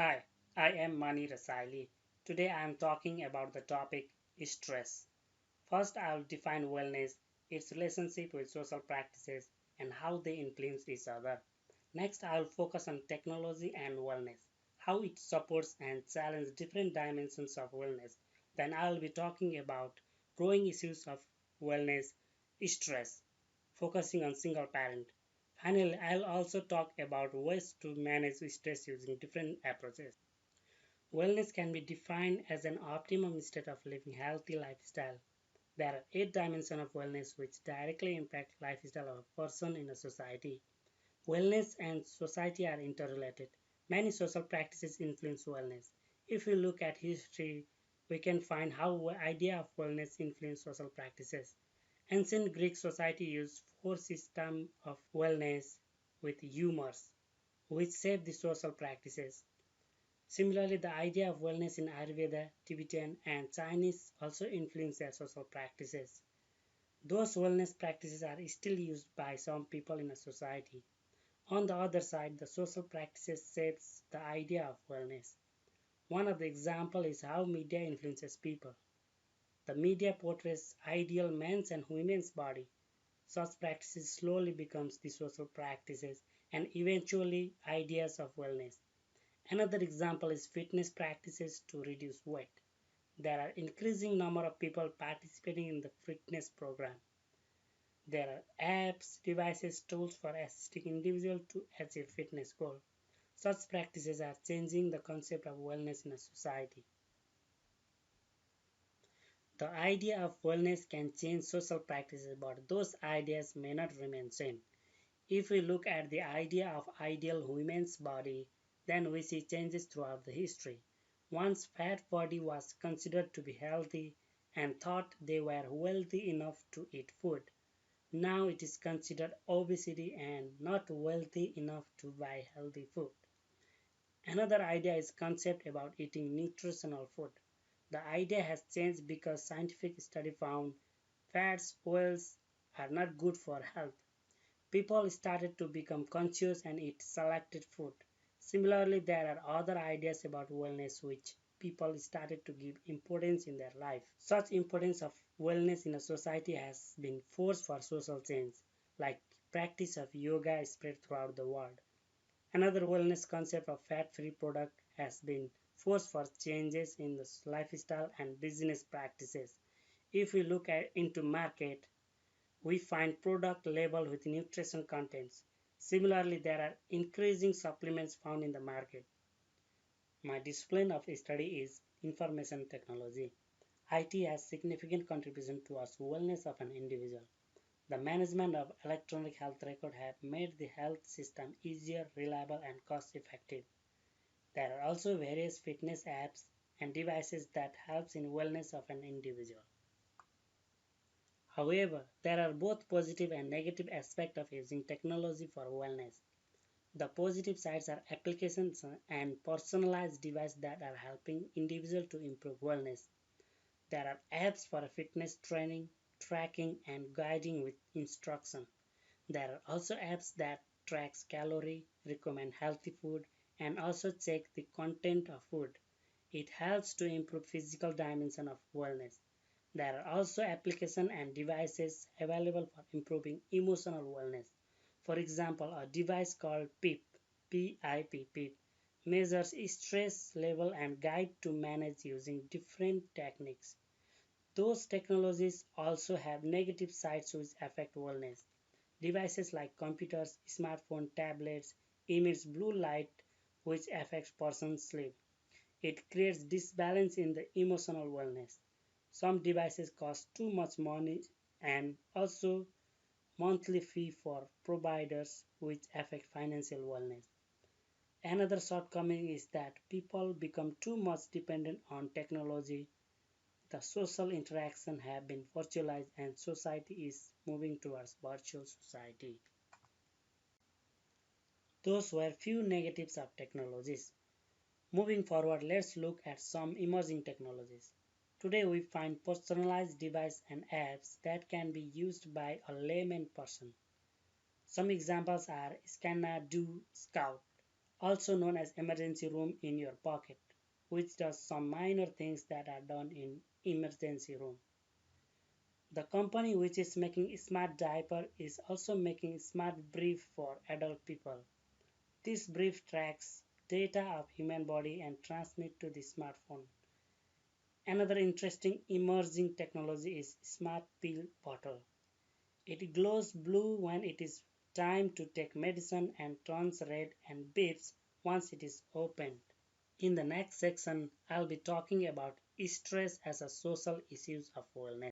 Hi, I am Mani Rasaili. Today I am talking about the topic stress. First, I will define wellness, its relationship with social practices, and how they influence each other. Next, I will focus on technology and wellness, how it supports and challenges different dimensions of wellness. Then, I will be talking about growing issues of wellness, stress, focusing on single parent. Finally, I'll also talk about ways to manage stress using different approaches. Wellness can be defined as an optimum state of living healthy lifestyle. There are 8 dimensions of wellness which directly impact lifestyle of a person in a society. Wellness and society are interrelated. Many social practices influence wellness. If we look at history, we can find how the idea of wellness influenced social practices. Ancient Greek society used 4 systems of wellness with humors, which shaped the social practices. Similarly, the idea of wellness in Ayurveda, Tibetan, and Chinese also influence their social practices. Those wellness practices are still used by some people in a society. On the other side, the social practices shapes the idea of wellness. One of the examples is how media influences people. The media portrays ideal men's and women's body. Such practices slowly becomes the social practices and eventually ideas of wellness. Another example is fitness practices to reduce weight. There are increasing number of people participating in the fitness program. There are apps, devices, tools for assisting individuals to achieve fitness goals. Such practices are changing the concept of wellness in a society. The idea of wellness can change social practices, but those ideas may not remain same. If we look at the idea of ideal women's body, then we see changes throughout the history. Once fat body was considered to be healthy and thought they were wealthy enough to eat food. Now it is considered obesity and not wealthy enough to buy healthy food. Another idea is concept about eating nutritional food. The idea has changed because scientific study found fats, oils are not good for health. People started to become conscious and eat selected food. Similarly, there are other ideas about wellness which people started to give importance in their life. Such importance of wellness in a society has been forced for social change, like practice of yoga spread throughout the world. Another wellness concept of fat-free product has been forced for changes in the lifestyle and business practices. If we look into market, we find product labeled with nutrition contents. Similarly, there are increasing supplements found in the market. My discipline of study is information technology. IT has significant contribution towards wellness of an individual. The management of electronic health record have made the health system easier, reliable, and cost effective. There are also various fitness apps and devices that helps in wellness of an individual. However, there are both positive and negative aspects of using technology for wellness. The positive sides are applications and personalized devices that are helping individuals to improve wellness. There are apps for fitness training, tracking, and guiding with instruction. There are also apps that tracks calorie, recommend healthy food, and also check the content of food. It helps to improve physical dimension of wellness. There are also applications and devices available for improving emotional wellness. For example, a device called PIP, measures stress level and guide to manage using different techniques. Those technologies also have negative sides which affect wellness. Devices like computers, smartphones, tablets emits blue light which affects person's sleep. It creates disbalance in the emotional wellness. Some devices cost too much money and also monthly fee for providers which affect financial wellness. Another shortcoming is that people become too much dependent on technology. The social interaction have been virtualized and society is moving towards virtual society. Those were few negatives of technologies. Moving forward, let's look at some emerging technologies. Today we find personalized devices and apps that can be used by a layman person. Some examples are Scanna Do Scout. also known as emergency room in your pocket, which does some minor things that are done in emergency room. The company which is making smart diaper is also making smart brief for adult people. This brief tracks data of human body and transmit to the smartphone. Another interesting emerging technology is smart pill bottle. It glows blue when it is time to take medicine and turns red and beeps once it is opened. In the next section, I'll be talking about stress as a social issue of wellness.